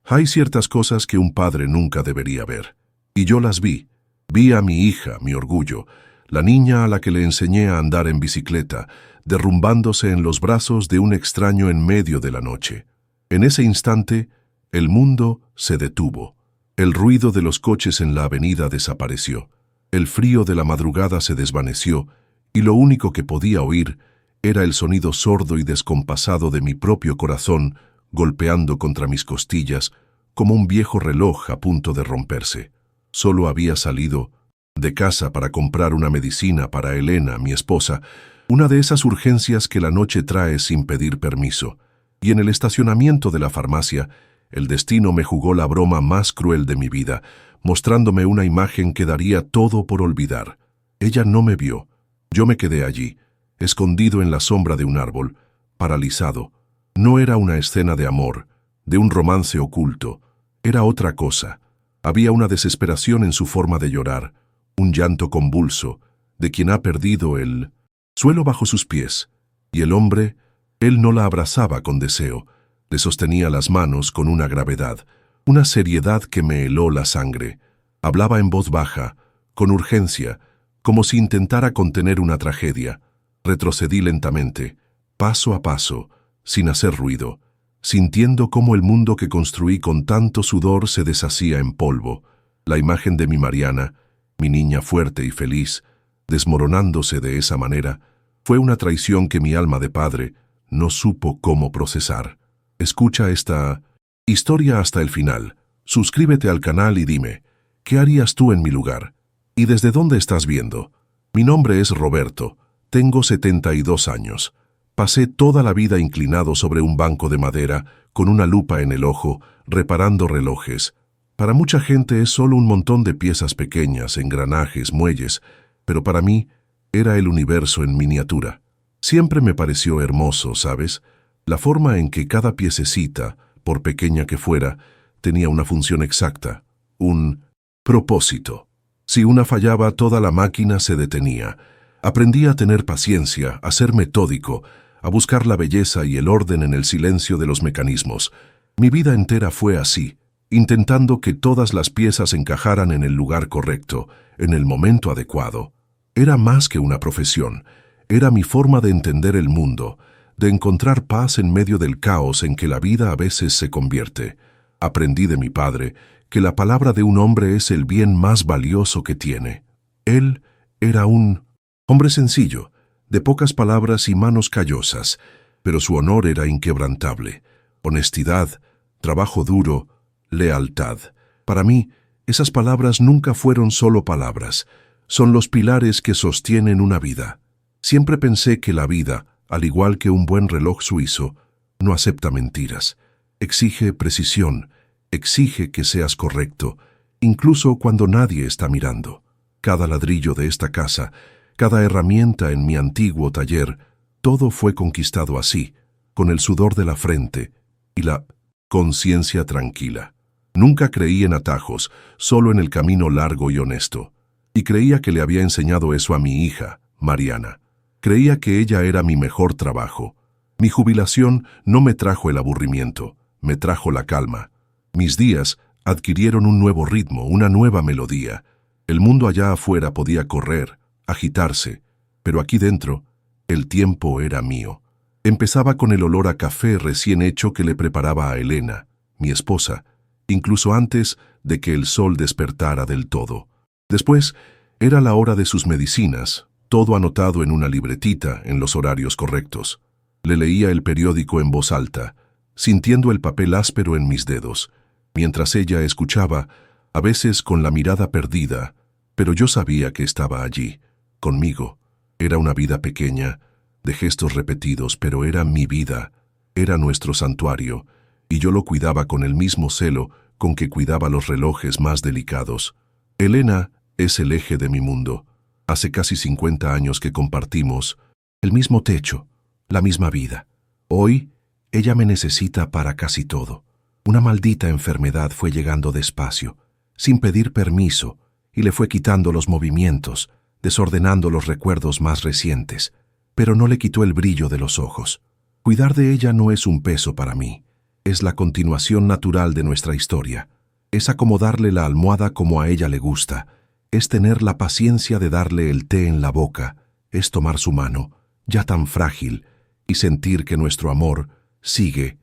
Hay ciertas cosas que un padre nunca debería ver. Y yo las vi. Vi a mi hija, mi orgullo, la niña a la que le enseñé a andar en bicicleta, derrumbándose en los brazos de un extraño en medio de la noche. En ese instante, el mundo se detuvo. El ruido de los coches en la avenida desapareció. El frío de la madrugada se desvaneció y lo único que podía oír era el sonido sordo y descompasado de mi propio corazón golpeando contra mis costillas como un viejo reloj a punto de romperse. Solo había salido de casa para comprar una medicina para Elena, mi esposa, una de esas urgencias que la noche trae sin pedir permiso. Y en el estacionamiento de la farmacia, el destino me jugó la broma más cruel de mi vida, mostrándome una imagen que daría todo por olvidar. Ella no me vio. Yo me quedé allí, escondido en la sombra de un árbol, paralizado. No era una escena de amor, de un romance oculto. Era otra cosa. Había una desesperación en su forma de llorar, un llanto convulso, de quien ha perdido el suelo bajo sus pies. Y el hombre, él no la abrazaba con deseo, le sostenía las manos con una gravedad, una seriedad que me heló la sangre. Hablaba en voz baja, con urgencia, como si intentara contener una tragedia. Retrocedí lentamente, paso a paso, sin hacer ruido, sintiendo cómo el mundo que construí con tanto sudor se deshacía en polvo. La imagen de mi Mariana, mi niña fuerte y feliz, desmoronándose de esa manera, fue una traición que mi alma de padre no supo cómo procesar. Escucha esta historia hasta el final. Suscríbete al canal y dime, ¿qué harías tú en mi lugar? ¿Y desde dónde estás viendo? Mi nombre es Roberto, tengo 72 años. Pasé toda la vida inclinado sobre un banco de madera, con una lupa en el ojo, reparando relojes. Para mucha gente es solo un montón de piezas pequeñas, engranajes, muelles, pero para mí era el universo en miniatura. Siempre me pareció hermoso, ¿sabes? La forma en que cada piececita, por pequeña que fuera, tenía una función exacta, un propósito. Si una fallaba, toda la máquina se detenía. Aprendí a tener paciencia, a ser metódico, a buscar la belleza y el orden en el silencio de los mecanismos. Mi vida entera fue así, intentando que todas las piezas encajaran en el lugar correcto, en el momento adecuado. Era más que una profesión, era mi forma de entender el mundo, de encontrar paz en medio del caos en que la vida a veces se convierte. Aprendí de mi padre que la palabra de un hombre es el bien más valioso que tiene. Él era un hombre sencillo, de pocas palabras y manos callosas, pero su honor era inquebrantable. Honestidad, trabajo duro, lealtad. Para mí, esas palabras nunca fueron solo palabras, son los pilares que sostienen una vida. Siempre pensé que la vida, al igual que un buen reloj suizo, no acepta mentiras. Exige precisión, exige que seas correcto, incluso cuando nadie está mirando. Cada ladrillo de esta casa, cada herramienta en mi antiguo taller, todo fue conquistado así, con el sudor de la frente y la conciencia tranquila. Nunca creí en atajos, solo en el camino largo y honesto. Y creía que le había enseñado eso a mi hija, Mariana. Creía que ella era mi mejor trabajo. Mi jubilación no me trajo el aburrimiento, me trajo la calma. Mis días adquirieron un nuevo ritmo, una nueva melodía. El mundo allá afuera podía correr, agitarse, pero aquí dentro, el tiempo era mío. Empezaba con el olor a café recién hecho que le preparaba a Elena, mi esposa, incluso antes de que el sol despertara del todo. Después, era la hora de sus medicinas, todo anotado en una libretita en los horarios correctos. Le leía el periódico en voz alta, sintiendo el papel áspero en mis dedos, mientras ella escuchaba, a veces con la mirada perdida, pero yo sabía que estaba allí, conmigo. Era una vida pequeña, de gestos repetidos, pero era mi vida, era nuestro santuario, y yo lo cuidaba con el mismo celo con que cuidaba los relojes más delicados. Elena es el eje de mi mundo. Hace casi 50 años que compartimos el mismo techo, la misma vida. Hoy, ella me necesita para casi todo. Una maldita enfermedad fue llegando despacio, sin pedir permiso, y le fue quitando los movimientos, desordenando los recuerdos más recientes, pero no le quitó el brillo de los ojos. Cuidar de ella no es un peso para mí. Es la continuación natural de nuestra historia. Es acomodarle la almohada como a ella le gusta. Es tener la paciencia de darle el té en la boca. Es tomar su mano, ya tan frágil, y sentir que nuestro amor sigue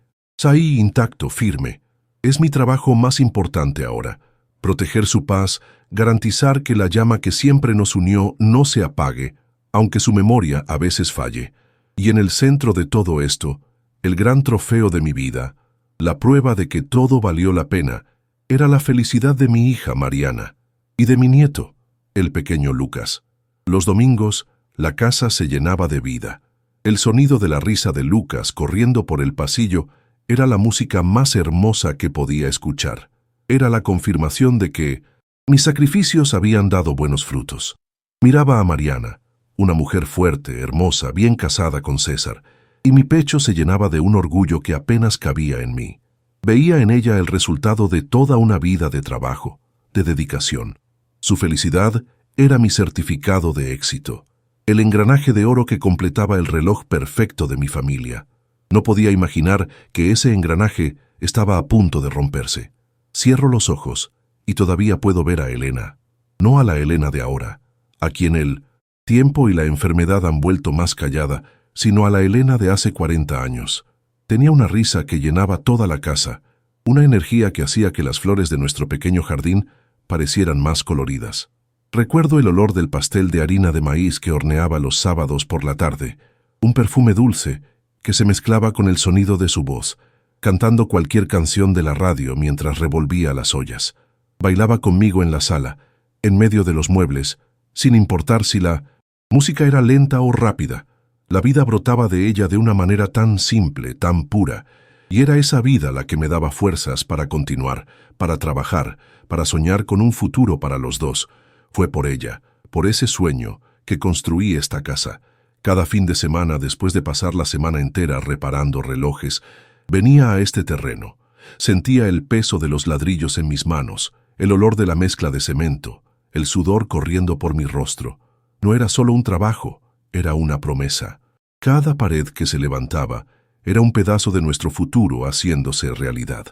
ahí intacto, firme. Es mi trabajo más importante ahora. Proteger su paz, garantizar que la llama que siempre nos unió no se apague, aunque su memoria a veces falle. Y en el centro de todo esto, el gran trofeo de mi vida, la prueba de que todo valió la pena, era la felicidad de mi hija Mariana y de mi nieto, el pequeño Lucas. Los domingos, la casa se llenaba de vida. El sonido de la risa de Lucas corriendo por el pasillo era la música más hermosa que podía escuchar. Era la confirmación de que mis sacrificios habían dado buenos frutos. Miraba a Mariana, una mujer fuerte, hermosa, bien casada con César, y mi pecho se llenaba de un orgullo que apenas cabía en mí. Veía en ella el resultado de toda una vida de trabajo, de dedicación. Su felicidad era mi certificado de éxito, el engranaje de oro que completaba el reloj perfecto de mi familia. No podía imaginar que ese engranaje estaba a punto de romperse. Cierro los ojos y todavía puedo ver a Elena, no a la Elena de ahora, a quien el tiempo y la enfermedad han vuelto más callada, sino a la Elena de hace 40 años. Tenía una risa que llenaba toda la casa, una energía que hacía que las flores de nuestro pequeño jardín parecieran más coloridas. Recuerdo el olor del pastel de harina de maíz que horneaba los sábados por la tarde, un perfume dulce que se mezclaba con el sonido de su voz, cantando cualquier canción de la radio mientras revolvía las ollas. Bailaba conmigo en la sala, en medio de los muebles, sin importar si la música era lenta o rápida. La vida brotaba de ella de una manera tan simple, tan pura, y era esa vida la que me daba fuerzas para continuar, para trabajar, para soñar con un futuro para los dos. Fue por ella, por ese sueño, que construí esta casa. Cada fin de semana, después de pasar la semana entera reparando relojes, venía a este terreno. Sentía el peso de los ladrillos en mis manos, el olor de la mezcla de cemento, el sudor corriendo por mi rostro. No era solo un trabajo, era una promesa. Cada pared que se levantaba era un pedazo de nuestro futuro haciéndose realidad.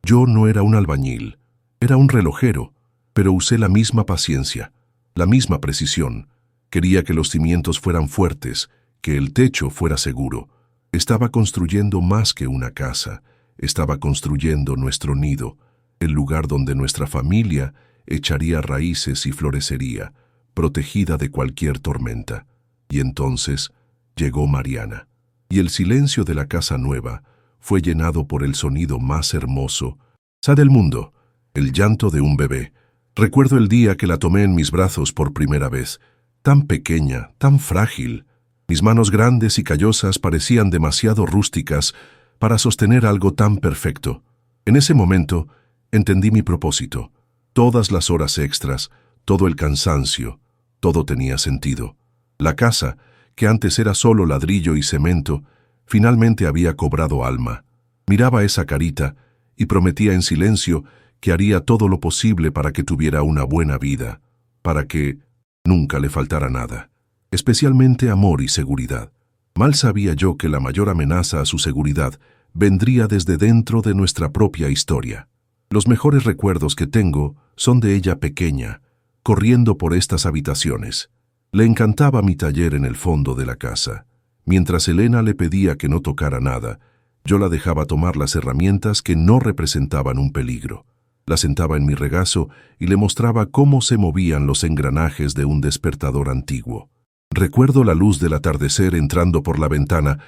Yo no era un albañil, era un relojero, pero usé la misma paciencia, la misma precisión. Quería que los cimientos fueran fuertes, que el techo fuera seguro. Estaba construyendo más que una casa, estaba construyendo nuestro nido, el lugar donde nuestra familia echaría raíces y florecería, protegida de cualquier tormenta. Y entonces llegó Mariana, y el silencio de la casa nueva fue llenado por el sonido más hermoso del mundo, el llanto de un bebé. Recuerdo el día que la tomé en mis brazos por primera vez, tan pequeña, tan frágil. Mis manos grandes y callosas parecían demasiado rústicas para sostener algo tan perfecto. En ese momento entendí mi propósito. Todas las horas extras, todo el cansancio, todo tenía sentido. La casa, que antes era solo ladrillo y cemento, finalmente había cobrado alma. Miraba esa carita y prometía en silencio que haría todo lo posible para que tuviera una buena vida, para que nunca le faltara nada, especialmente amor y seguridad. Mal sabía yo que la mayor amenaza a su seguridad vendría desde dentro de nuestra propia historia. Los mejores recuerdos que tengo son de ella pequeña, corriendo por estas habitaciones. Le encantaba mi taller en el fondo de la casa. Mientras Elena le pedía que no tocara nada, yo la dejaba tomar las herramientas que no representaban un peligro. La sentaba en mi regazo y le mostraba cómo se movían los engranajes de un despertador antiguo. Recuerdo la luz del atardecer entrando por la ventana,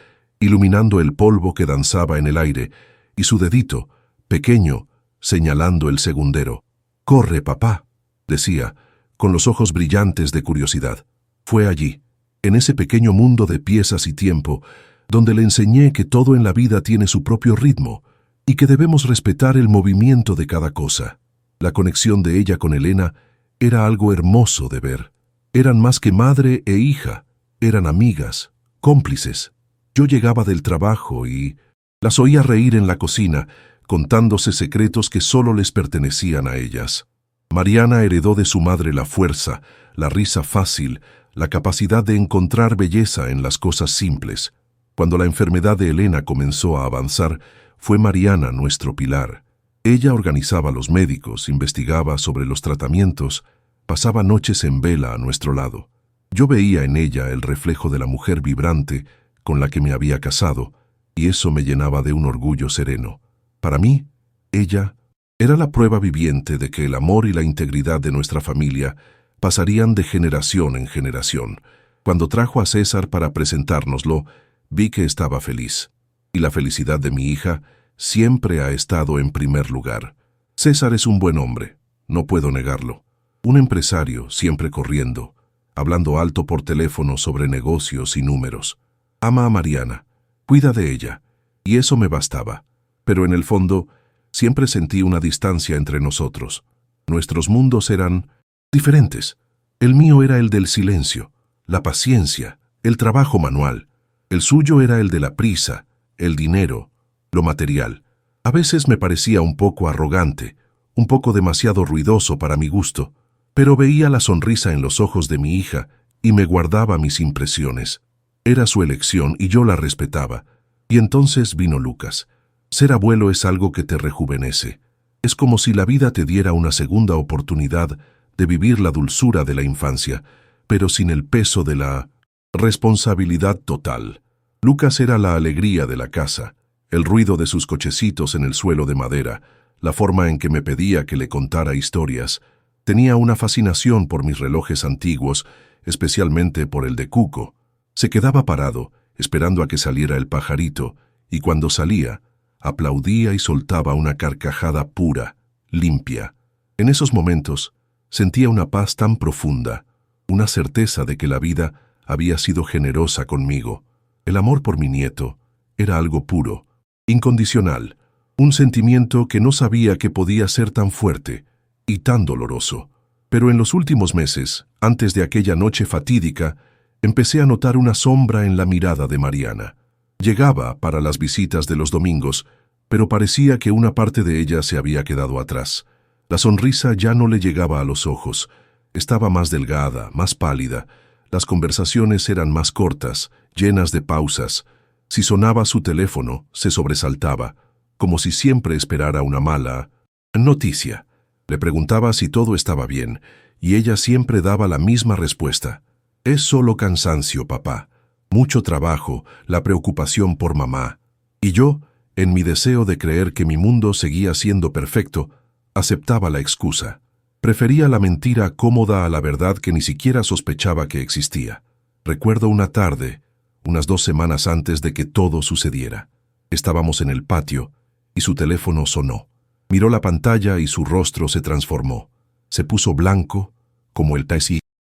iluminando el polvo que danzaba en el aire, y su dedito, pequeño, señalando el segundero. «Corre, papá», decía, con los ojos brillantes de curiosidad. Fue allí, en ese pequeño mundo de piezas y tiempo, donde le enseñé que todo en la vida tiene su propio ritmo, y que debemos respetar el movimiento de cada cosa. La conexión de ella con Elena era algo hermoso de ver. Eran más que madre e hija, eran amigas, cómplices. Yo llegaba del trabajo y las oía reír en la cocina, contándose secretos que solo les pertenecían a ellas. Mariana heredó de su madre la fuerza, la risa fácil, la capacidad de encontrar belleza en las cosas simples. Cuando la enfermedad de Elena comenzó a avanzar, fue Mariana nuestro pilar. Ella organizaba los médicos, investigaba sobre los tratamientos, pasaba noches en vela a nuestro lado. Yo veía en ella el reflejo de la mujer vibrante con la que me había casado, y eso me llenaba de un orgullo sereno. Para mí, ella era la prueba viviente de que el amor y la integridad de nuestra familia pasarían de generación en generación. Cuando trajo a César para presentárnoslo, vi que estaba feliz. Y la felicidad de mi hija siempre ha estado en primer lugar. César es un buen hombre, no puedo negarlo. Un empresario, siempre corriendo, hablando alto por teléfono sobre negocios y números. Ama a Mariana, cuida de ella, y eso me bastaba. Pero en el fondo, siempre sentí una distancia entre nosotros. Nuestros mundos eran diferentes. El mío era el del silencio, la paciencia, el trabajo manual. El suyo era el de la prisa, el dinero, lo material. A veces me parecía un poco arrogante, un poco demasiado ruidoso para mi gusto, pero veía la sonrisa en los ojos de mi hija y me guardaba mis impresiones. Era su elección y yo la respetaba. Y entonces vino Lucas. Ser abuelo es algo que te rejuvenece. Es como si la vida te diera una segunda oportunidad de vivir la dulzura de la infancia, pero sin el peso de la responsabilidad total. Lucas era la alegría de la casa, el ruido de sus cochecitos en el suelo de madera, la forma en que me pedía que le contara historias. Tenía una fascinación por mis relojes antiguos, especialmente por el de Cuco. Se quedaba parado, esperando a que saliera el pajarito, y cuando salía, aplaudía y soltaba una carcajada pura, limpia. En esos momentos, sentía una paz tan profunda, una certeza de que la vida había sido generosa conmigo. El amor por mi nieto era algo puro, incondicional, un sentimiento que no sabía que podía ser tan fuerte y tan doloroso. Pero en los últimos meses, antes de aquella noche fatídica, empecé a notar una sombra en la mirada de Mariana. Llegaba para las visitas de los domingos, pero parecía que una parte de ella se había quedado atrás. La sonrisa ya no le llegaba a los ojos. Estaba más delgada, más pálida. Las conversaciones eran más cortas, llenas de pausas. Si sonaba su teléfono, se sobresaltaba, como si siempre esperara una mala noticia. Le preguntaba si todo estaba bien, y ella siempre daba la misma respuesta. Es solo cansancio, papá. Mucho trabajo, la preocupación por mamá. Y yo, en mi deseo de creer que mi mundo seguía siendo perfecto, aceptaba la excusa. Prefería la mentira cómoda a la verdad que ni siquiera sospechaba que existía. Recuerdo una tarde, unas 2 semanas antes de que todo sucediera. Estábamos en el patio y su teléfono sonó. Miró la pantalla y su rostro se transformó. Se puso blanco, como el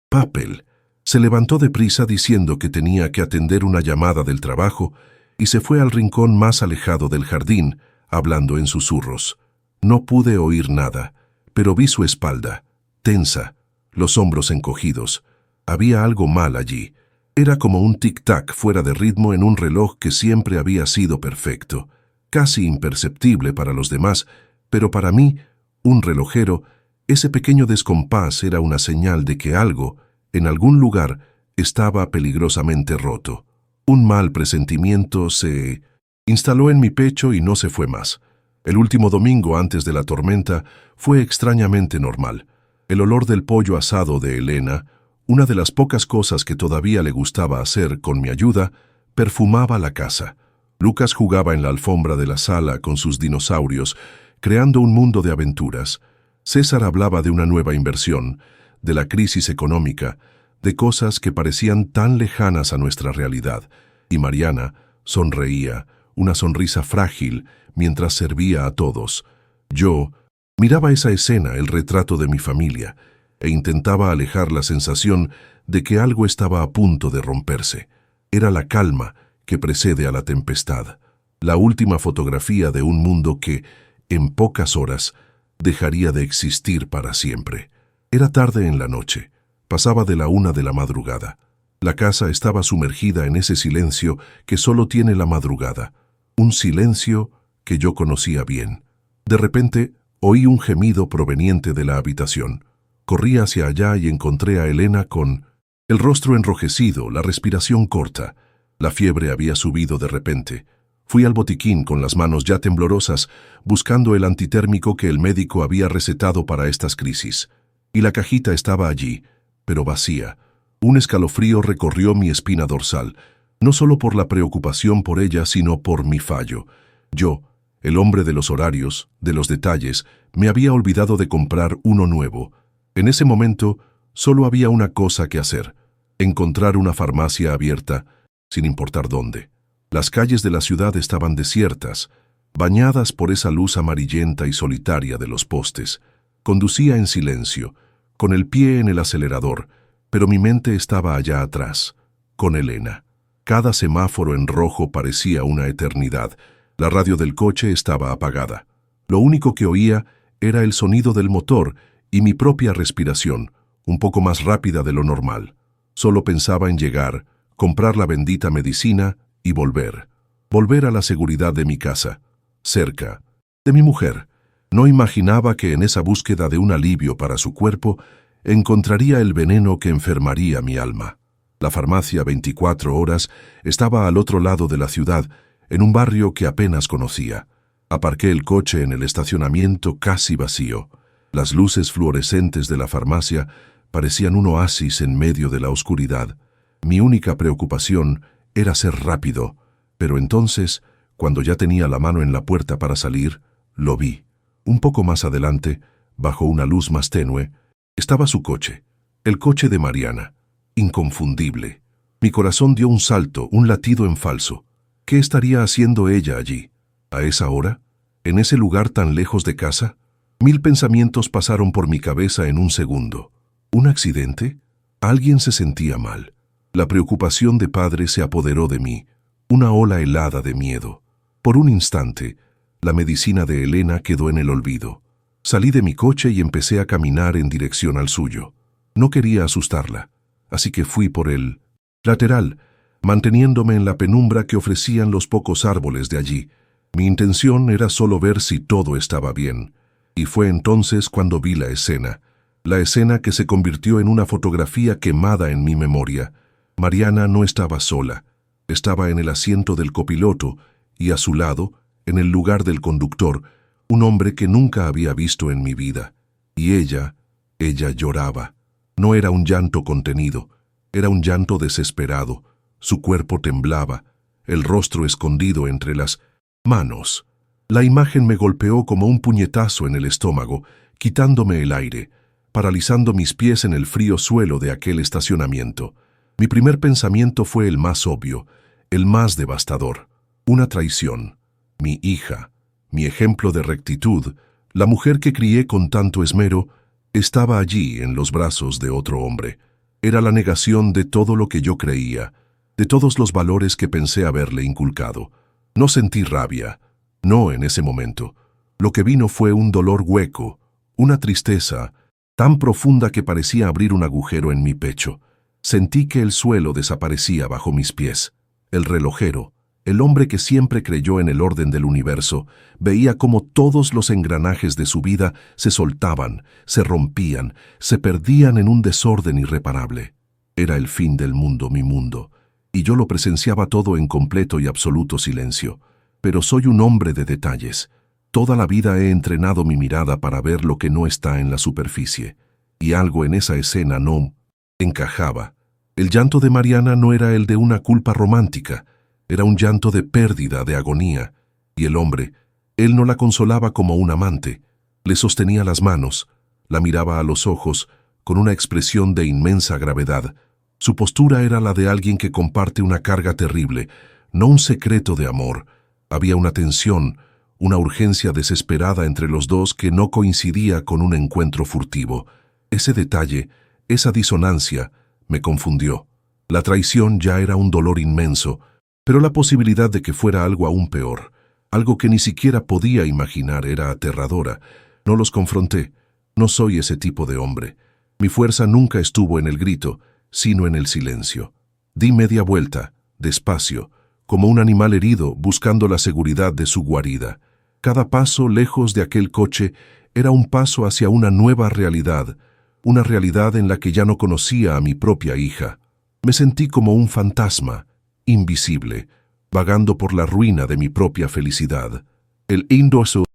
papel. Se levantó deprisa diciendo que tenía que atender una llamada del trabajo y se fue al rincón más alejado del jardín, hablando en susurros. No pude oír nada, pero vi su espalda, tensa, los hombros encogidos. Había algo mal allí. Era como un tic-tac fuera de ritmo en un reloj que siempre había sido perfecto, casi imperceptible para los demás, pero para mí, un relojero, ese pequeño descompás era una señal de que algo, en algún lugar, estaba peligrosamente roto. Un mal presentimiento se instaló en mi pecho y no se fue más. El último domingo antes de la tormenta fue extrañamente normal. El olor del pollo asado de Elena, una de las pocas cosas que todavía le gustaba hacer con mi ayuda, perfumaba la casa. Lucas jugaba en la alfombra de la sala con sus dinosaurios, creando un mundo de aventuras. César hablaba de una nueva inversión, de la crisis económica, de cosas que parecían tan lejanas a nuestra realidad, y Mariana sonreía, una sonrisa frágil, mientras servía a todos. Yo miraba esa escena, el retrato de mi familia, e intentaba alejar la sensación de que algo estaba a punto de romperse. Era la calma que precede a la tempestad, la última fotografía de un mundo que, en pocas horas, dejaría de existir para siempre. Era tarde en la noche, pasaba de la 1 de la madrugada. La casa estaba sumergida en ese silencio que solo tiene la madrugada, un silencio que yo conocía bien. De repente, oí un gemido proveniente de la habitación. Corrí hacia allá y encontré a Elena con el rostro enrojecido, la respiración corta. La fiebre había subido de repente. Fui al botiquín con las manos ya temblorosas, buscando el antitérmico que el médico había recetado para estas crisis. Y la cajita estaba allí, pero vacía. Un escalofrío recorrió mi espina dorsal, no solo por la preocupación por ella, sino por mi fallo. Yo, el hombre de los horarios, de los detalles, me había olvidado de comprar uno nuevo. En ese momento, solo había una cosa que hacer: encontrar una farmacia abierta, sin importar dónde. Las calles de la ciudad estaban desiertas, bañadas por esa luz amarillenta y solitaria de los postes. Conducía en silencio, con el pie en el acelerador, pero mi mente estaba allá atrás, con Elena. Cada semáforo en rojo parecía una eternidad. La radio del coche estaba apagada. Lo único que oía era el sonido del motor y mi propia respiración, un poco más rápida de lo normal. Solo pensaba en llegar, comprar la bendita medicina y volver. Volver a la seguridad de mi casa, cerca de mi mujer. No imaginaba que en esa búsqueda de un alivio para su cuerpo encontraría el veneno que enfermaría mi alma. La farmacia 24 horas estaba al otro lado de la ciudad, en un barrio que apenas conocía. Aparqué el coche en el estacionamiento casi vacío. Las luces fluorescentes de la farmacia parecían un oasis en medio de la oscuridad. Mi única preocupación era ser rápido, pero entonces, cuando ya tenía la mano en la puerta para salir, lo vi. Un poco más adelante, bajo una luz más tenue, estaba su coche, el coche de Mariana, inconfundible. Mi corazón dio un salto, un latido en falso. ¿Qué estaría haciendo ella allí? ¿A esa hora? ¿En ese lugar tan lejos de casa? 1000 pensamientos pasaron por mi cabeza en un segundo. ¿Un accidente? Alguien se sentía mal. La preocupación de padre se apoderó de mí, una ola helada de miedo. Por un instante, la medicina de Elena quedó en el olvido. Salí de mi coche y empecé a caminar en dirección al suyo. No quería asustarla, así que fui por el lateral, manteniéndome en la penumbra que ofrecían los pocos árboles de allí. Mi intención era solo ver si todo estaba bien. Y fue entonces cuando vi la escena que se convirtió en una fotografía quemada en mi memoria. Mariana no estaba sola, estaba en el asiento del copiloto y a su lado, en el lugar del conductor, un hombre que nunca había visto en mi vida. Y ella lloraba. No era un llanto contenido, era un llanto desesperado. Su cuerpo temblaba, el rostro escondido entre las manos. La imagen me golpeó como un puñetazo en el estómago, quitándome el aire, paralizando mis pies en el frío suelo de aquel estacionamiento. Mi primer pensamiento fue el más obvio, el más devastador: una traición. Mi hija, mi ejemplo de rectitud, la mujer que crié con tanto esmero, estaba allí en los brazos de otro hombre. Era la negación de todo lo que yo creía, de todos los valores que pensé haberle inculcado. No sentí rabia, no en ese momento. Lo que vino fue un dolor hueco, una tristeza tan profunda que parecía abrir un agujero en mi pecho. Sentí que el suelo desaparecía bajo mis pies. El relojero, el hombre que siempre creyó en el orden del universo, veía cómo todos los engranajes de su vida se soltaban, se rompían, se perdían en un desorden irreparable. Era el fin del mundo, mi mundo, y yo lo presenciaba todo en completo y absoluto silencio. Pero soy un hombre de detalles. Toda la vida he entrenado mi mirada para ver lo que no está en la superficie, y algo en esa escena no encajaba. El llanto de Mariana no era el de una culpa romántica, era un llanto de pérdida, de agonía, y el hombre, él no la consolaba como un amante, le sostenía las manos, la miraba a los ojos con una expresión de inmensa gravedad. Su postura era la de alguien que comparte una carga terrible, no un secreto de amor. Había una tensión, una urgencia desesperada entre los dos que no coincidía con un encuentro furtivo. Ese detalle, esa disonancia, me confundió. La traición ya era un dolor inmenso, pero la posibilidad de que fuera algo aún peor, algo que ni siquiera podía imaginar, era aterradora. No los confronté. No soy ese tipo de hombre. Mi fuerza nunca estuvo en el grito, sino en el silencio. Di media vuelta, despacio, como un animal herido buscando la seguridad de su guarida. Cada paso lejos de aquel coche era un paso hacia una nueva realidad, una realidad en la que ya no conocía a mi propia hija. Me sentí como un fantasma, invisible, vagando por la ruina de mi propia felicidad. El indoso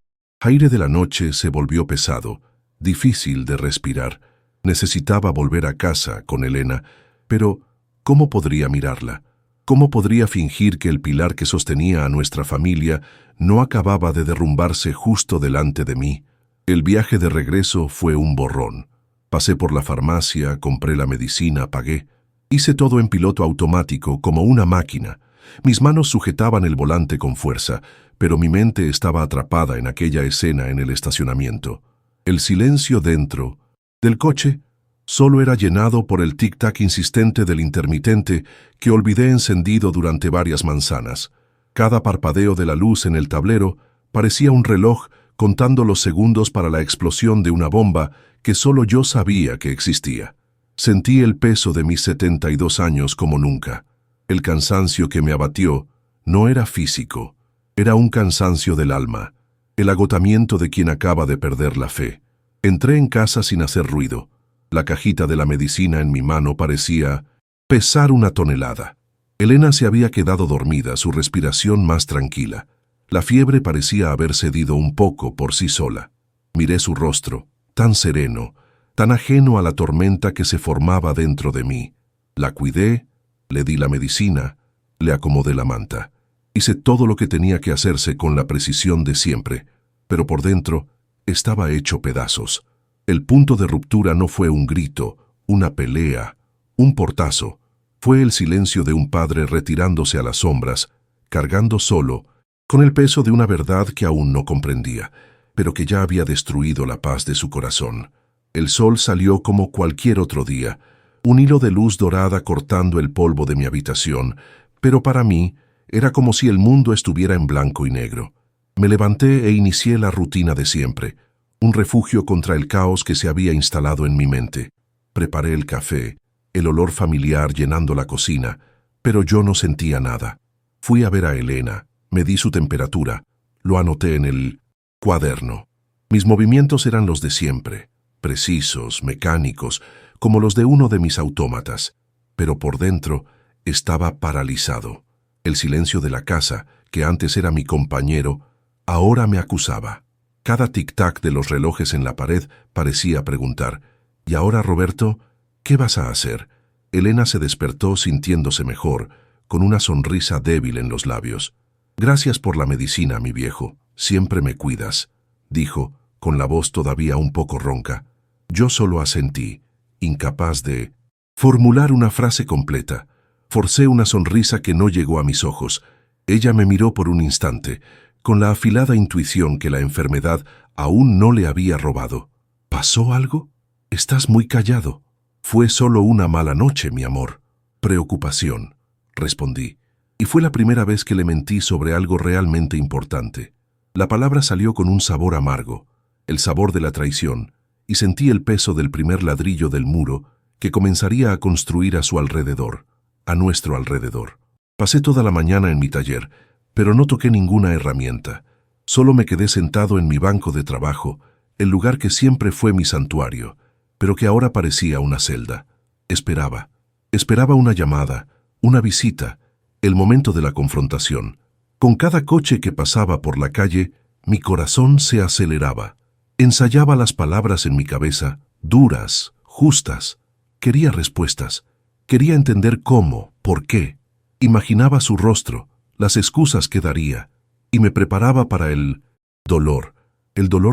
aire de la noche se volvió pesado, difícil de respirar. Necesitaba volver a casa con Elena, pero ¿cómo podría mirarla? ¿Cómo podría fingir que el pilar que sostenía a nuestra familia no acababa de derrumbarse justo delante de mí? El viaje de regreso fue un borrón. Pasé por la farmacia, compré la medicina, pagué. Hice todo en piloto automático, como una máquina. Mis manos sujetaban el volante con fuerza, pero mi mente estaba atrapada en aquella escena en el estacionamiento. El silencio dentro del coche solo era llenado por el tic-tac insistente del intermitente que olvidé encendido durante varias manzanas. Cada parpadeo de la luz en el tablero parecía un reloj contando los segundos para la explosión de una bomba que solo yo sabía que existía. Sentí el peso de mis 72 años como nunca. El cansancio que me abatió no era físico, era un cansancio del alma, el agotamiento de quien acaba de perder la fe. Entré en casa sin hacer ruido. La cajita de la medicina en mi mano parecía pesar una tonelada. Elena se había quedado dormida, su respiración más tranquila. La fiebre parecía haber cedido un poco por sí sola. Miré su rostro, tan sereno, tan ajeno a la tormenta que se formaba dentro de mí. La cuidé, le di la medicina, le acomodé la manta. Hice todo lo que tenía que hacerse con la precisión de siempre, pero por dentro estaba hecho pedazos. El punto de ruptura no fue un grito, una pelea, un portazo. Fue el silencio de un padre retirándose a las sombras, cargando solo, con el peso de una verdad que aún no comprendía, pero que ya había destruido la paz de su corazón. El sol salió como cualquier otro día, un hilo de luz dorada cortando el polvo de mi habitación, pero para mí era como si el mundo estuviera en blanco y negro. Me levanté e inicié la rutina de siempre, un refugio contra el caos que se había instalado en mi mente. Preparé el café, el olor familiar llenando la cocina, pero yo no sentía nada. Fui a ver a Elena, medí su temperatura, lo anoté en el cuaderno. Mis movimientos eran los de siempre, precisos, mecánicos, como los de uno de mis autómatas, pero por dentro estaba paralizado. El silencio de la casa, que antes era mi compañero, ahora me acusaba. Cada tic-tac de los relojes en la pared parecía preguntar, ¿y ahora, Roberto, qué vas a hacer? Elena se despertó sintiéndose mejor, con una sonrisa débil en los labios. Gracias por la medicina, mi viejo, siempre me cuidas, dijo, con la voz todavía un poco ronca. Yo solo asentí, incapaz de formular una frase completa. Forcé una sonrisa que no llegó a mis ojos. Ella me miró por un instante, con la afilada intuición que la enfermedad aún no le había robado. ¿Pasó algo? Estás muy callado. Fue solo una mala noche, mi amor. Preocupación, respondí. Y fue la primera vez que le mentí sobre algo realmente importante. La palabra salió con un sabor amargo, el sabor de la traición, y sentí el peso del primer ladrillo del muro que comenzaría a construir a su alrededor, a nuestro alrededor. Pasé toda la mañana en mi taller, pero no toqué ninguna herramienta. Solo me quedé sentado en mi banco de trabajo, el lugar que siempre fue mi santuario, pero que ahora parecía una celda. Esperaba. Esperaba una llamada, una visita, el momento de la confrontación. Con cada coche que pasaba por la calle, mi corazón se aceleraba. Ensayaba las palabras en mi cabeza, duras, justas. Quería respuestas. Quería entender cómo, por qué. Imaginaba su rostro, las excusas que daría, y me preparaba para el dolor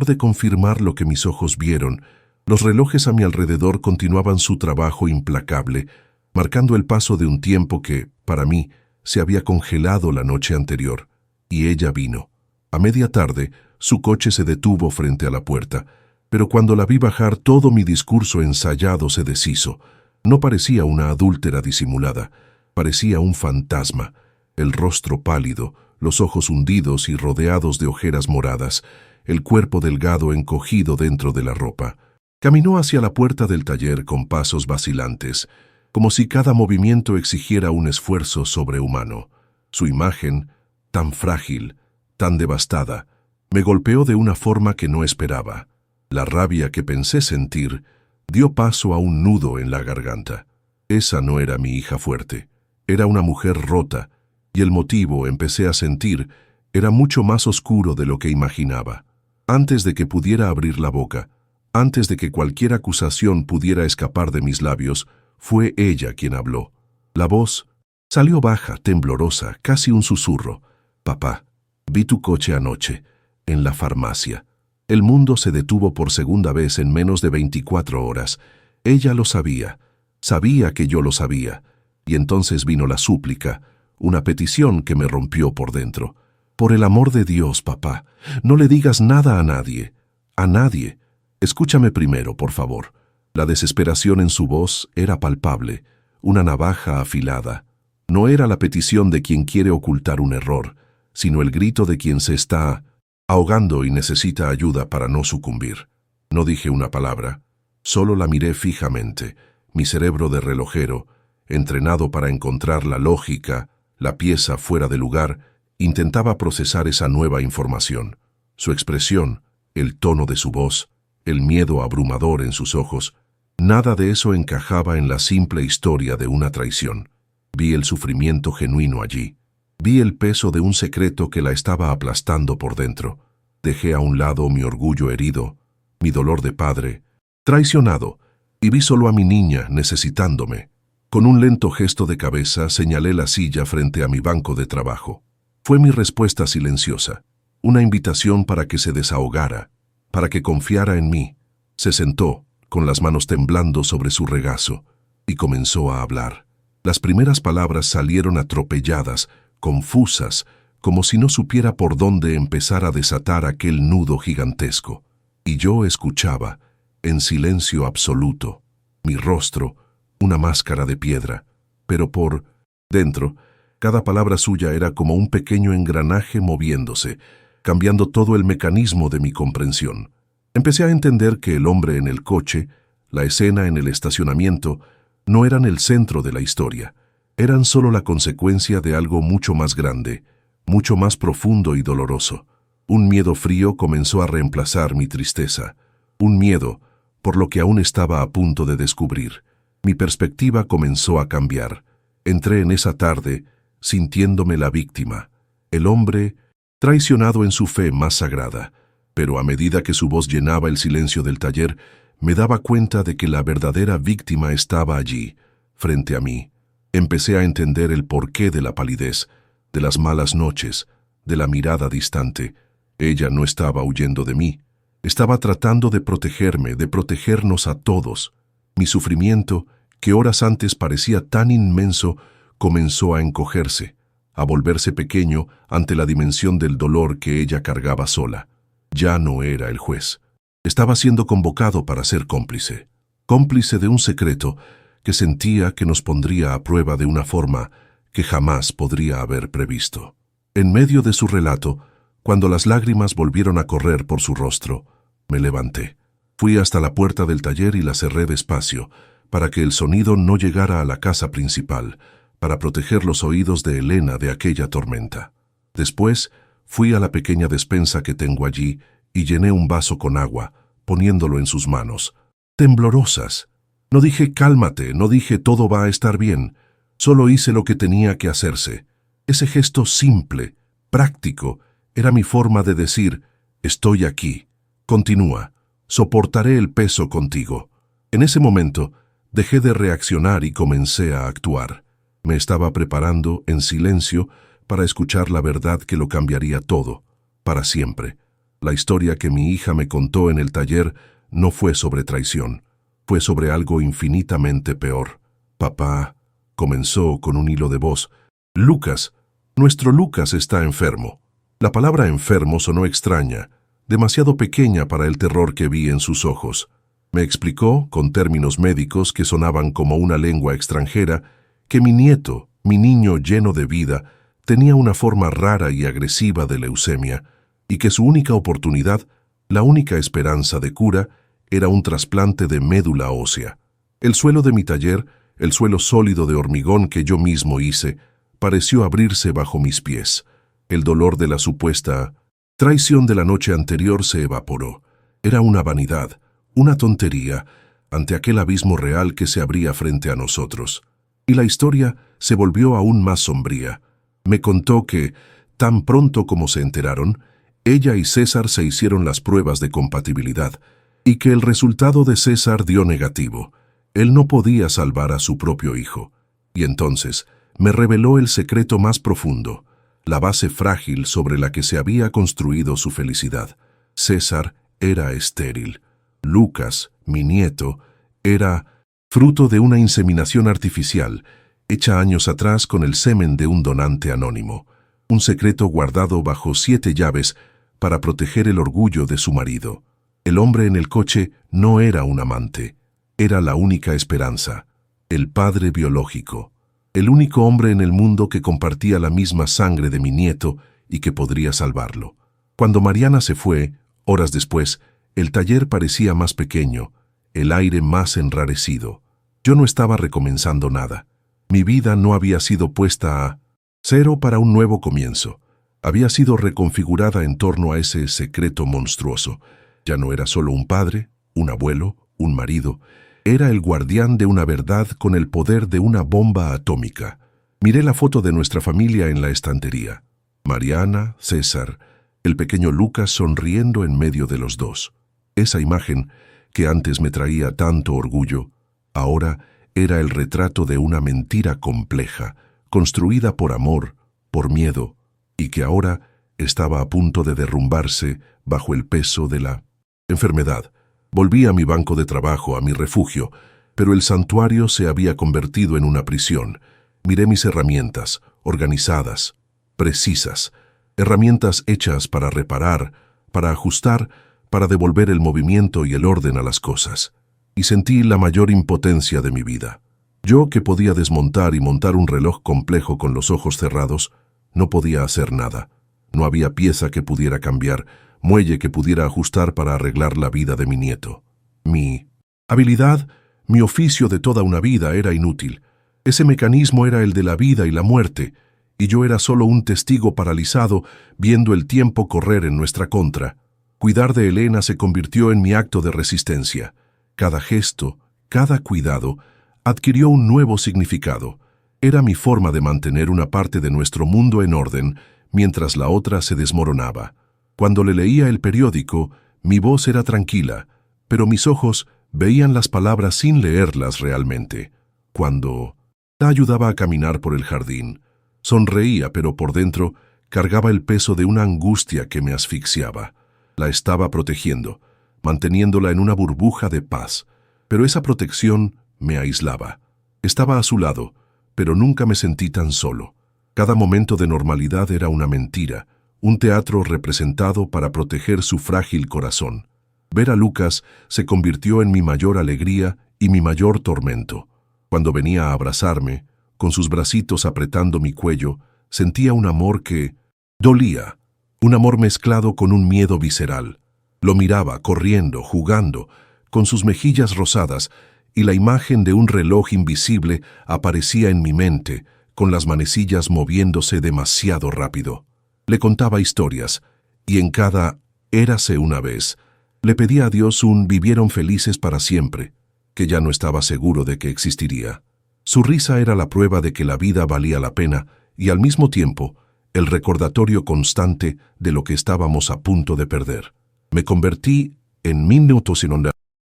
de confirmar lo que mis ojos vieron. Los relojes a mi alrededor continuaban su trabajo implacable, marcando el paso de un tiempo que, para mí, se había congelado la noche anterior. Y ella vino. A media tarde, su coche se detuvo frente a la puerta, pero cuando la vi bajar todo mi discurso ensayado se deshizo. No parecía una adúltera disimulada, parecía un fantasma, el rostro pálido, los ojos hundidos y rodeados de ojeras moradas, el cuerpo delgado encogido dentro de la ropa. Caminó hacia la puerta del taller con pasos vacilantes, como si cada movimiento exigiera un esfuerzo sobrehumano. Su imagen, tan frágil, tan devastada, me golpeó de una forma que no esperaba. La rabia que pensé sentir dio paso a un nudo en la garganta. Esa no era mi hija fuerte. Era una mujer rota, Y el motivo, empecé a sentir, era mucho más oscuro de lo que imaginaba. Antes de que pudiera abrir la boca, antes de que cualquier acusación pudiera escapar de mis labios, fue ella quien habló. La voz salió baja, temblorosa, casi un susurro. Papá, vi tu coche anoche, en la farmacia. El mundo se detuvo por segunda vez en menos de 24 horas. Ella lo sabía, sabía que yo lo sabía. Y entonces vino la súplica, una petición que me rompió por dentro. Por el amor de Dios, papá, no le digas nada a nadie. A nadie. Escúchame primero, por favor. La desesperación en su voz era palpable, una navaja afilada. No era la petición de quien quiere ocultar un error, sino el grito de quien se está ahogando y necesita ayuda para no sucumbir. No dije una palabra, solo la miré fijamente. Mi cerebro de relojero, entrenado para encontrar la lógica, la pieza fuera de lugar, intentaba procesar esa nueva información. Su expresión, el tono de su voz, el miedo abrumador en sus ojos, nada de eso encajaba en la simple historia de una traición. Vi el sufrimiento genuino allí. Vi el peso de un secreto que la estaba aplastando por dentro. Dejé a un lado mi orgullo herido, mi dolor de padre, traicionado, y vi solo a mi niña necesitándome. Con un lento gesto de cabeza señalé la silla frente a mi banco de trabajo. Fue mi respuesta silenciosa, una invitación para que se desahogara, para que confiara en mí. Se sentó, con las manos temblando sobre su regazo, y comenzó a hablar. Las primeras palabras salieron atropelladas, confusas, como si no supiera por dónde empezar a desatar aquel nudo gigantesco. Y yo escuchaba, en silencio absoluto, mi rostro, una máscara de piedra, pero por dentro, cada palabra suya era como un pequeño engranaje moviéndose, cambiando todo el mecanismo de mi comprensión. Empecé a entender que el hombre en el coche, la escena en el estacionamiento, no eran el centro de la historia, eran solo la consecuencia de algo mucho más grande, mucho más profundo y doloroso. Un miedo frío comenzó a reemplazar mi tristeza, un miedo por lo que aún estaba a punto de descubrir. Mi perspectiva comenzó a cambiar. Entré en esa tarde sintiéndome la víctima, el hombre traicionado en su fe más sagrada, pero a medida que su voz llenaba el silencio del taller, me daba cuenta de que la verdadera víctima estaba allí, frente a mí. Empecé a entender el porqué de la palidez, de las malas noches, de la mirada distante. Ella no estaba huyendo de mí, estaba tratando de protegerme, de protegernos a todos. Mi sufrimiento, que horas antes parecía tan inmenso, comenzó a encogerse, a volverse pequeño ante la dimensión del dolor que ella cargaba sola. Ya no era el juez. Estaba siendo convocado para ser cómplice. Cómplice de un secreto que sentía que nos pondría a prueba de una forma que jamás podría haber previsto. En medio de su relato, cuando las lágrimas volvieron a correr por su rostro, me levanté. Fui hasta la puerta del taller y la cerré despacio, para que el sonido no llegara a la casa principal, para proteger los oídos de Elena de aquella tormenta. Después, fui a la pequeña despensa que tengo allí y llené un vaso con agua, poniéndolo en sus manos, temblorosas. No dije cálmate, no dije todo va a estar bien, solo hice lo que tenía que hacerse. Ese gesto simple, práctico, era mi forma de decir, estoy aquí, continúa, soportaré el peso contigo. En ese momento, dejé de reaccionar y comencé a actuar. Me estaba preparando, en silencio, para escuchar la verdad que lo cambiaría todo, para siempre. La historia que mi hija me contó en el taller no fue sobre traición, fue sobre algo infinitamente peor. Papá, comenzó con un hilo de voz, Lucas, nuestro Lucas está enfermo. La palabra enfermo sonó extraña, demasiado pequeña para el terror que vi en sus ojos. Me explicó, con términos médicos que sonaban como una lengua extranjera, que mi nieto, mi niño lleno de vida, tenía una forma rara y agresiva de leucemia, y que su única oportunidad, la única esperanza de cura, era un trasplante de médula ósea. El suelo de mi taller, el suelo sólido de hormigón que yo mismo hice, pareció abrirse bajo mis pies. El dolor de la supuesta traición de la noche anterior se evaporó. Era una vanidad, una tontería, ante aquel abismo real que se abría frente a nosotros. Y la historia se volvió aún más sombría. Me contó que, tan pronto como se enteraron, ella y César se hicieron las pruebas de compatibilidad, y que el resultado de César dio negativo. Él no podía salvar a su propio hijo. Y entonces me reveló el secreto más profundo, la base frágil sobre la que se había construido su felicidad. César era estéril. Lucas, mi nieto, era fruto de una inseminación artificial, hecha años atrás con el semen de un donante anónimo, un secreto guardado bajo 7 llaves para proteger el orgullo de su marido. El hombre en el coche no era un amante, era la única esperanza, el padre biológico, el único hombre en el mundo que compartía la misma sangre de mi nieto y que podría salvarlo. Cuando Mariana se fue, horas después, el taller parecía más pequeño, el aire más enrarecido. Yo no estaba recomenzando nada. Mi vida no había sido puesta a cero para un nuevo comienzo. Había sido reconfigurada en torno a ese secreto monstruoso. Ya no era solo un padre, un abuelo, un marido. Era el guardián de una verdad con el poder de una bomba atómica. Miré la foto de nuestra familia en la estantería. Mariana, César, el pequeño Lucas sonriendo en medio de los dos. Esa imagen, que antes me traía tanto orgullo, ahora era el retrato de una mentira compleja, construida por amor, por miedo, y que ahora estaba a punto de derrumbarse bajo el peso de la enfermedad. Volví a mi banco de trabajo, a mi refugio, pero el santuario se había convertido en una prisión. Miré mis herramientas, organizadas, precisas, herramientas hechas para reparar, para ajustar, para devolver el movimiento y el orden a las cosas. Y sentí la mayor impotencia de mi vida. Yo, que podía desmontar y montar un reloj complejo con los ojos cerrados, no podía hacer nada. No había pieza que pudiera cambiar, muelle que pudiera ajustar para arreglar la vida de mi nieto. Mi habilidad, mi oficio de toda una vida era inútil. Ese mecanismo era el de la vida y la muerte, y yo era solo un testigo paralizado viendo el tiempo correr en nuestra contra. Cuidar de Elena se convirtió en mi acto de resistencia. Cada gesto, cada cuidado, adquirió un nuevo significado. Era mi forma de mantener una parte de nuestro mundo en orden, mientras la otra se desmoronaba. Cuando le leía el periódico, mi voz era tranquila, pero mis ojos veían las palabras sin leerlas realmente. Cuando la ayudaba a caminar por el jardín, sonreía, pero por dentro cargaba el peso de una angustia que me asfixiaba. La estaba protegiendo, manteniéndola en una burbuja de paz, pero esa protección me aislaba. Estaba a su lado, pero nunca me sentí tan solo. Cada momento de normalidad era una mentira, un teatro representado para proteger su frágil corazón. Ver a Lucas se convirtió en mi mayor alegría y mi mayor tormento. Cuando venía a abrazarme, con sus bracitos apretando mi cuello, sentía un amor que dolía, un amor mezclado con un miedo visceral. Lo miraba, corriendo, jugando, con sus mejillas rosadas, y la imagen de un reloj invisible aparecía en mi mente, con las manecillas moviéndose demasiado rápido. Le contaba historias, y en cada érase una vez, le pedía a Dios un vivieron felices para siempre, que ya no estaba seguro de que existiría. Su risa era la prueba de que la vida valía la pena, y al mismo tiempo, el recordatorio constante de lo que estábamos a punto de perder. Me convertí en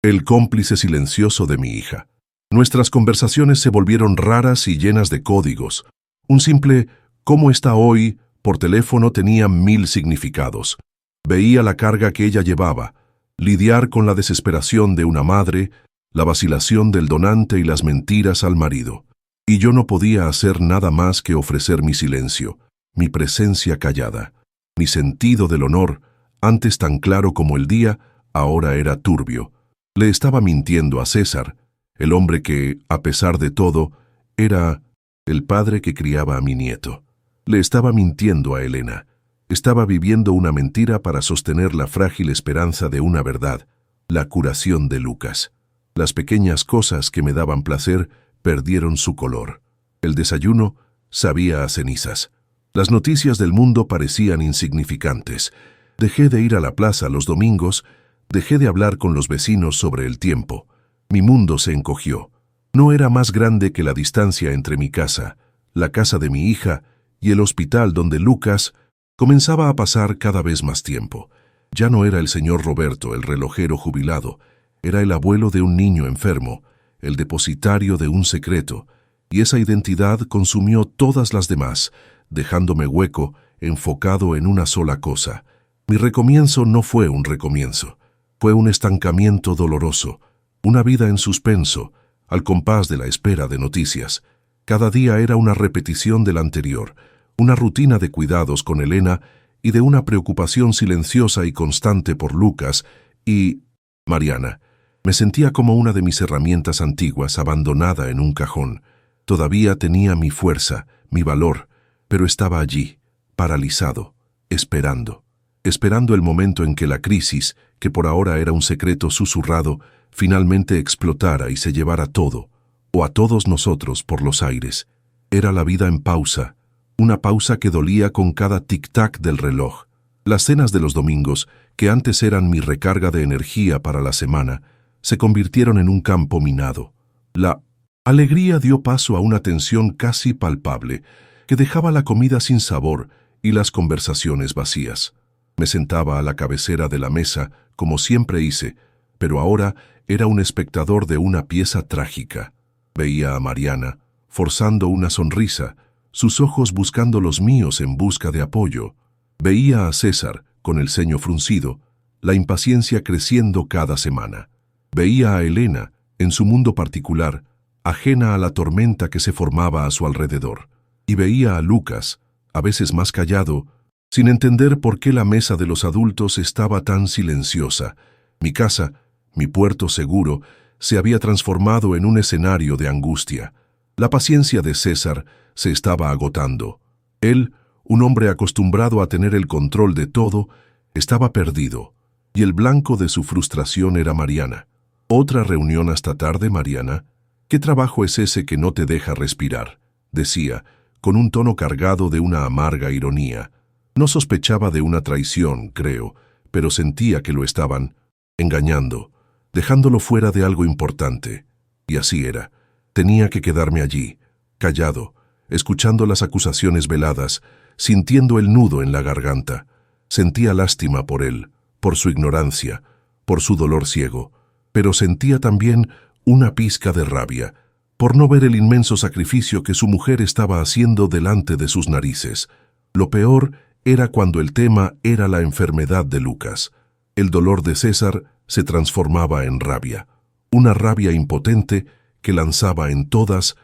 el cómplice silencioso de mi hija. Nuestras conversaciones se volvieron raras y llenas de códigos. Un simple «¿Cómo está hoy?» por teléfono tenía 1000 significados. Veía la carga que ella llevaba, lidiar con la desesperación de una madre, la vacilación del donante y las mentiras al marido. Y yo no podía hacer nada más que ofrecer mi silencio, mi presencia callada. Mi sentido del honor, antes tan claro como el día, ahora era turbio. Le estaba mintiendo a César, el hombre que, a pesar de todo, era el padre que criaba a mi nieto. Le estaba mintiendo a Elena. Estaba viviendo una mentira para sostener la frágil esperanza de una verdad, la curación de Lucas. Las pequeñas cosas que me daban placer perdieron su color. El desayuno sabía a cenizas. Las noticias del mundo parecían insignificantes. Dejé de ir a la plaza los domingos, dejé de hablar con los vecinos sobre el tiempo. Mi mundo se encogió. No era más grande que la distancia entre mi casa, la casa de mi hija y el hospital donde Lucas comenzaba a pasar cada vez más tiempo. Ya no era el señor Roberto, el relojero jubilado, era el abuelo de un niño enfermo, el depositario de un secreto, y esa identidad consumió todas las demás, dejándome hueco, enfocado en una sola cosa. Mi recomienzo no fue un recomienzo, fue un estancamiento doloroso, una vida en suspenso, al compás de la espera de noticias. Cada día era una repetición del anterior, una rutina de cuidados con Elena y de una preocupación silenciosa y constante por Lucas y Mariana. Me sentía como una de mis herramientas antiguas abandonada en un cajón. Todavía tenía mi fuerza, mi valor, pero estaba allí, paralizado, esperando el momento en que la crisis, que por ahora era un secreto susurrado, finalmente explotara y se llevara todo, o a todos nosotros, por los aires. Era la vida en pausa, una pausa que dolía con cada tic-tac del reloj. Las cenas de los domingos, que antes eran mi recarga de energía para la semana, se convirtieron en un campo minado. La alegría dio paso a una tensión casi palpable, que dejaba la comida sin sabor y las conversaciones vacías. Me sentaba a la cabecera de la mesa, como siempre hice, pero ahora era un espectador de una pieza trágica. Veía a Mariana, forzando una sonrisa, sus ojos buscando los míos en busca de apoyo. Veía a César, con el ceño fruncido, la impaciencia creciendo cada semana. Veía a Elena, en su mundo particular, ajena a la tormenta que se formaba a su alrededor. Y veía a Lucas, a veces más callado, sin entender por qué la mesa de los adultos estaba tan silenciosa. Mi casa, mi puerto seguro, se había transformado en un escenario de angustia. La paciencia de César se estaba agotando. Él, un hombre acostumbrado a tener el control de todo, estaba perdido, y el blanco de su frustración era Mariana. «¿Otra reunión hasta tarde, Mariana? ¿Qué trabajo es ese que no te deja respirar?», decía, con un tono cargado de una amarga ironía. No sospechaba de una traición, creo, pero sentía que lo estaban engañando, dejándolo fuera de algo importante. Y así era. Tenía que quedarme allí, callado, escuchando las acusaciones veladas, sintiendo el nudo en la garganta. Sentía lástima por él, por su ignorancia, por su dolor ciego, pero sentía también una pizca de rabia, por no ver el inmenso sacrificio que su mujer estaba haciendo delante de sus narices. Lo peor era cuando el tema era la enfermedad de Lucas. El dolor de César se transformaba en rabia, una rabia impotente que lanzaba en todas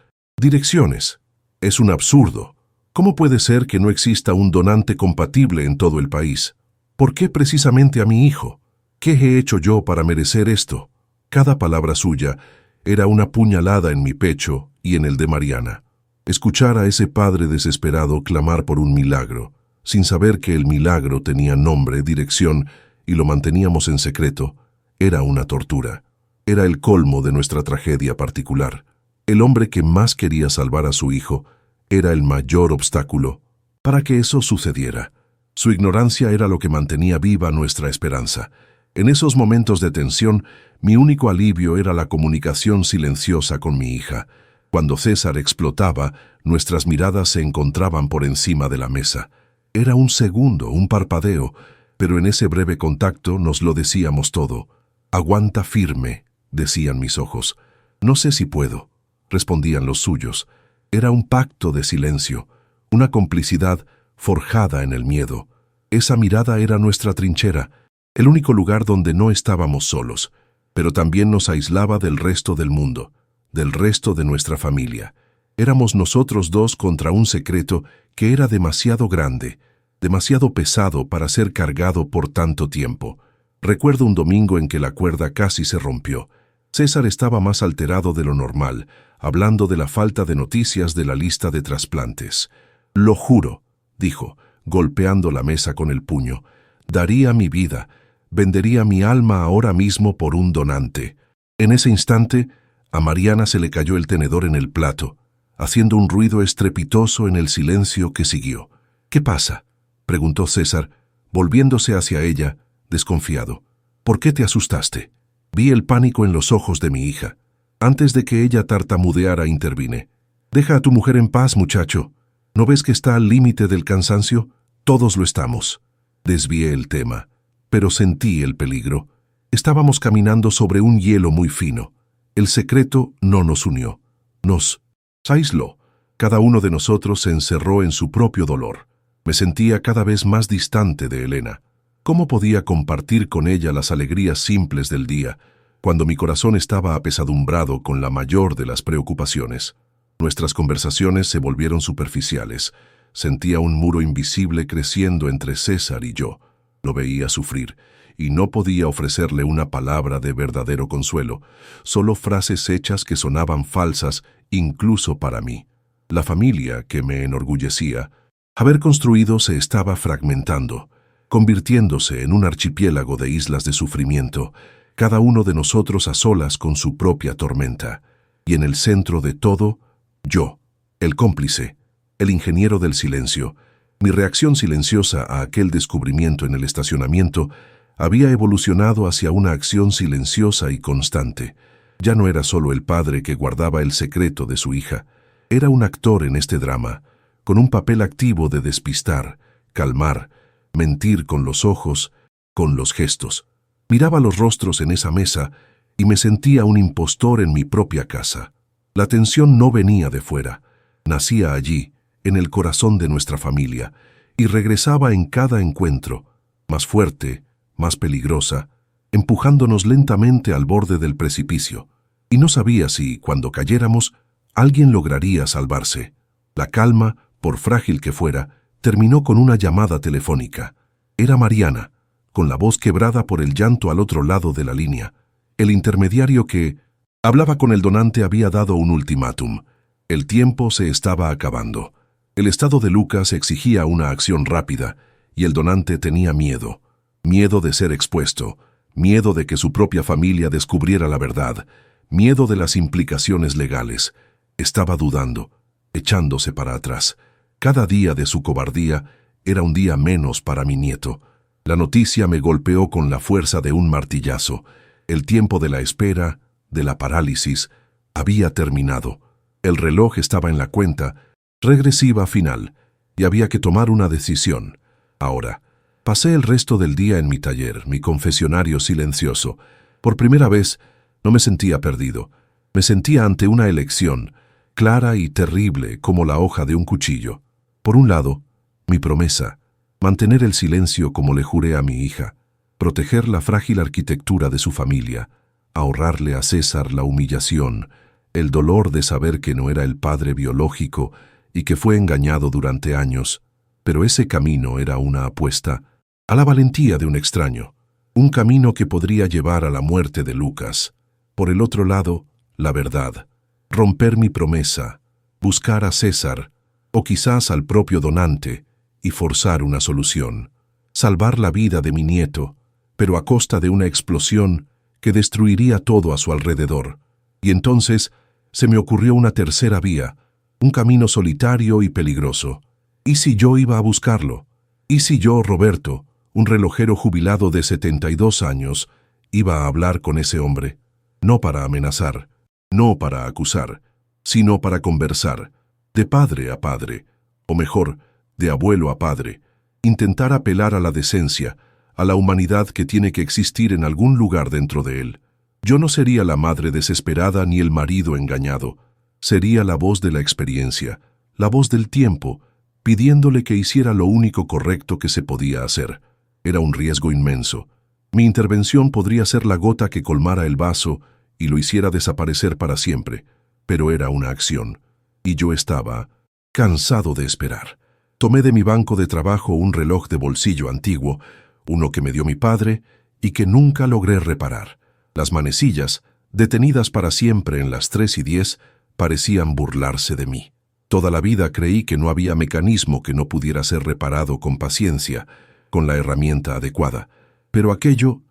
direcciones. Es un absurdo. ¿Cómo puede ser que no exista un donante compatible en todo el país? ¿Por qué precisamente a mi hijo? ¿Qué he hecho yo para merecer esto? Cada palabra suya era una puñalada en mi pecho y en el de Mariana. Escuchar a ese padre desesperado clamar por un milagro, sin saber que el milagro tenía nombre, dirección, y lo manteníamos en secreto, era una tortura. Era el colmo de nuestra tragedia particular. El hombre que más quería salvar a su hijo era el mayor obstáculo para que eso sucediera. Su ignorancia era lo que mantenía viva nuestra esperanza. En esos momentos de tensión, mi único alivio era la comunicación silenciosa con mi hija. Cuando César explotaba, nuestras miradas se encontraban por encima de la mesa. Era un segundo, un parpadeo, pero en ese breve contacto nos lo decíamos todo. «Aguanta firme», decían mis ojos. «No sé si puedo», respondían los suyos. Era un pacto de silencio, una complicidad forjada en el miedo. Esa mirada era nuestra trinchera, el único lugar donde no estábamos solos, pero también nos aislaba del resto del mundo, del resto de nuestra familia. Éramos nosotros dos contra un secreto que era demasiado grande, demasiado pesado para ser cargado por tanto tiempo. Recuerdo un domingo en que la cuerda casi se rompió. César estaba más alterado de lo normal, hablando de la falta de noticias de la lista de trasplantes. «Lo juro», dijo, golpeando la mesa con el puño, «daría mi vida, vendería mi alma ahora mismo por un donante». En ese instante, a Mariana se le cayó el tenedor en el plato, haciendo un ruido estrepitoso en el silencio que siguió. «¿Qué pasa?», preguntó César, volviéndose hacia ella, desconfiado. «¿Por qué te asustaste?». Vi el pánico en los ojos de mi hija. Antes de que ella tartamudeara, intervine. «Deja a tu mujer en paz, muchacho. ¿No ves que está al límite del cansancio? Todos lo estamos. Desvié el tema, pero sentí el peligro. Estábamos caminando sobre un hielo muy fino. El secreto no nos unió. Nos aisló. Cada uno de nosotros se encerró en su propio dolor. Me sentía cada vez más distante de Elena. ¿Cómo podía compartir con ella las alegrías simples del día, cuando mi corazón estaba apesadumbrado con la mayor de las preocupaciones? Nuestras conversaciones se volvieron superficiales. Sentía un muro invisible creciendo entre César y yo. Lo veía sufrir, y no podía ofrecerle una palabra de verdadero consuelo, solo frases hechas que sonaban falsas incluso para mí. La familia que me enorgullecía haber construido se estaba fragmentando, convirtiéndose en un archipiélago de islas de sufrimiento, cada uno de nosotros a solas con su propia tormenta. Y en el centro de todo, yo, el cómplice, el ingeniero del silencio. Mi reacción silenciosa a aquel descubrimiento en el estacionamiento había evolucionado hacia una acción silenciosa y constante. Ya no era solo el padre que guardaba el secreto de su hija, era un actor en este drama, con un papel activo de despistar, calmar, mentir con los ojos, con los gestos. Miraba los rostros en esa mesa y me sentía un impostor en mi propia casa. La tensión no venía de fuera, nacía allí, en el corazón de nuestra familia, y regresaba en cada encuentro, más fuerte, más peligrosa, empujándonos lentamente al borde del precipicio. Y no sabía si, cuando cayéramos, alguien lograría salvarse. La calma, por frágil que fuera, terminó con una llamada telefónica. Era Mariana, con la voz quebrada por el llanto al otro lado de la línea. El intermediario que hablaba con el donante había dado un ultimátum. El tiempo se estaba acabando. El estado de Lucas exigía una acción rápida, y el donante tenía miedo. Miedo de ser expuesto, miedo de que su propia familia descubriera la verdad, miedo de las implicaciones legales. Estaba dudando, echándose para atrás. Cada día de su cobardía era un día menos para mi nieto. La noticia me golpeó con la fuerza de un martillazo. El tiempo de la espera, de la parálisis, había terminado. El reloj estaba en la cuenta regresiva final, y había que tomar una decisión. Ahora, pasé el resto del día en mi taller, mi confesionario silencioso. Por primera vez, no me sentía perdido. Me sentía ante una elección, clara y terrible como la hoja de un cuchillo. Por un lado, mi promesa, mantener el silencio como le juré a mi hija, proteger la frágil arquitectura de su familia, ahorrarle a César la humillación, el dolor de saber que no era el padre biológico y que fue engañado durante años. Pero ese camino era una apuesta a la valentía de un extraño, un camino que podría llevar a la muerte de Lucas. Por el otro lado, la verdad, romper mi promesa, buscar a César, o quizás al propio donante, y forzar una solución, salvar la vida de mi nieto, pero a costa de una explosión que destruiría todo a su alrededor. Y entonces se me ocurrió una tercera vía, un camino solitario y peligroso. ¿Y si yo iba a buscarlo? ¿Y si yo, Roberto, un relojero jubilado de 72 años, iba a hablar con ese hombre? No para amenazar, no para acusar, sino para conversar, de padre a padre, o mejor, de abuelo a padre, intentar apelar a la decencia, a la humanidad que tiene que existir en algún lugar dentro de él. Yo no sería la madre desesperada ni el marido engañado, sería la voz de la experiencia, la voz del tiempo, pidiéndole que hiciera lo único correcto que se podía hacer. Era un riesgo inmenso. Mi intervención podría ser la gota que colmara el vaso y lo hiciera desaparecer para siempre, pero era una acción, y yo estaba cansado de esperar. Tomé de mi banco de trabajo un reloj de bolsillo antiguo, uno que me dio mi padre y que nunca logré reparar. Las manecillas, detenidas para siempre en las 3:10, parecían burlarse de mí. Toda la vida creí que no había mecanismo que no pudiera ser reparado con paciencia, con la herramienta adecuada. Pero aquello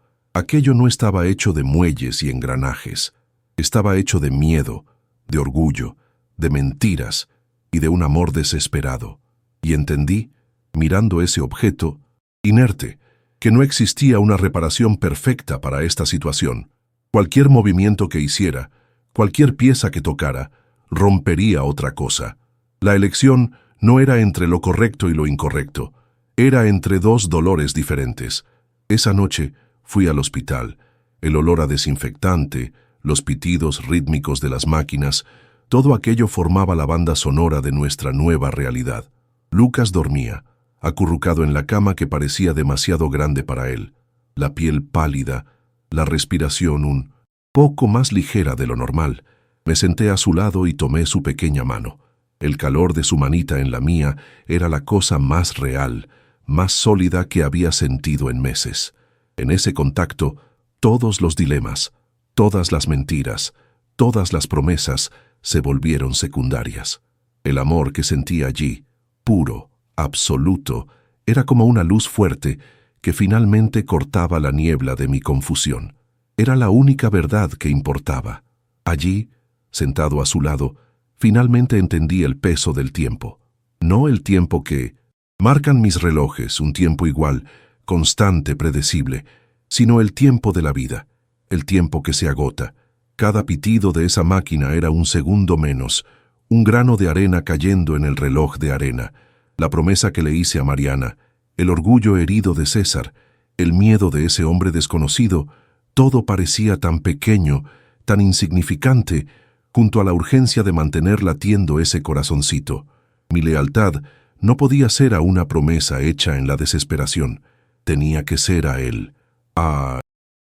no estaba hecho de muelles y engranajes. Estaba hecho de miedo, de orgullo, de mentiras y de un amor desesperado. Y entendí, mirando ese objeto, inerte, que no existía una reparación perfecta para esta situación. Cualquier movimiento que hiciera, cualquier pieza que tocara, rompería otra cosa. La elección No era entre lo correcto y lo incorrecto. Era entre dos dolores diferentes. Esa noche fui al hospital. El olor a desinfectante, los pitidos rítmicos de las máquinas, todo aquello formaba la banda sonora de nuestra nueva realidad. Lucas dormía, acurrucado en la cama que parecía demasiado grande para él, la piel pálida, la respiración un poco más ligera de lo normal. Me senté a su lado y tomé su pequeña mano. El calor de su manita en la mía era la cosa más real, más sólida que había sentido en meses. En ese contacto, todos los dilemas, todas las mentiras, todas las promesas se volvieron secundarias. El amor que sentía allí, puro, absoluto, era como una luz fuerte que finalmente cortaba la niebla de mi confusión. Era la única verdad que importaba. Allí, sentado a su lado, finalmente entendí el peso del tiempo. No el tiempo que marcan mis relojes, un tiempo igual, constante, predecible, sino el tiempo de la vida, el tiempo que se agota. Cada pitido de esa máquina era un segundo menos, un grano de arena cayendo en el reloj de arena, la promesa que le hice a Mariana, el orgullo herido de César, el miedo de ese hombre desconocido, todo parecía tan pequeño, tan insignificante, junto a la urgencia de mantener latiendo ese corazoncito. Mi lealtad no podía ser a una promesa hecha en la desesperación, tenía que ser a él, a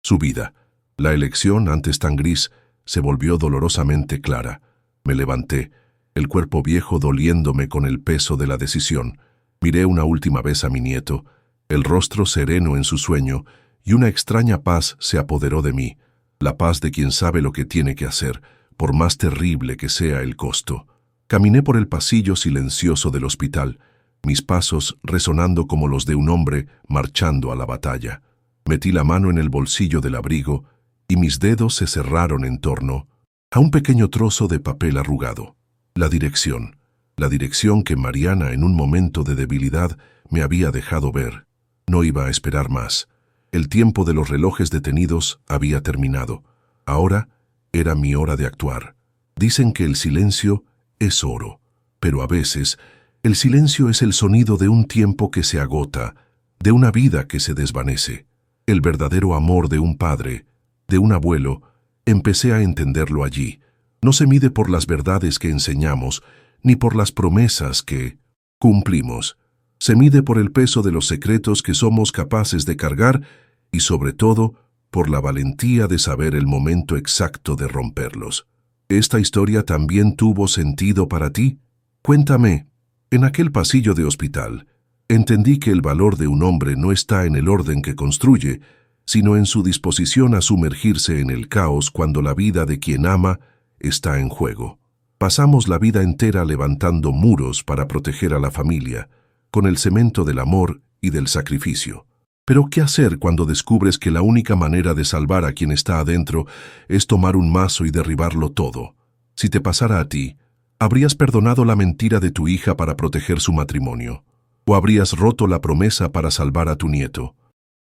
su vida. La elección, antes tan gris, se volvió dolorosamente clara. Me levanté, el cuerpo viejo doliéndome con el peso de la decisión. Miré una última vez a mi nieto, el rostro sereno en su sueño, y una extraña paz se apoderó de mí, la paz de quien sabe lo que tiene que hacer, por más terrible que sea el costo. Caminé por el pasillo silencioso del hospital, mis pasos resonando como los de un hombre marchando a la batalla. Metí la mano en el bolsillo del abrigo y mis dedos se cerraron en torno a un pequeño trozo de papel arrugado. La dirección que Mariana en un momento de debilidad me había dejado ver. No iba a esperar más. El tiempo de los relojes detenidos había terminado. Ahora era mi hora de actuar. Dicen que el silencio es oro, pero a veces el silencio es el sonido de un tiempo que se agota, de una vida que se desvanece. El verdadero amor de un padre, de un abuelo, empecé a entenderlo allí. No se mide por las verdades que enseñamos, ni por las promesas que cumplimos. Se mide por el peso de los secretos que somos capaces de cargar y, sobre todo, por la valentía de saber el momento exacto de romperlos. ¿Esta historia también tuvo sentido para ti? Cuéntame. En aquel pasillo de hospital, entendí que el valor de un hombre no está en el orden que construye, sino en su disposición a sumergirse en el caos cuando la vida de quien ama está en juego. Pasamos la vida entera levantando muros para proteger a la familia, con el cemento del amor y del sacrificio. Pero ¿qué hacer cuando descubres que la única manera de salvar a quien está adentro es tomar un mazo y derribarlo todo? Si te pasara a ti, ¿habrías perdonado la mentira de tu hija para proteger su matrimonio? ¿O habrías roto la promesa para salvar a tu nieto?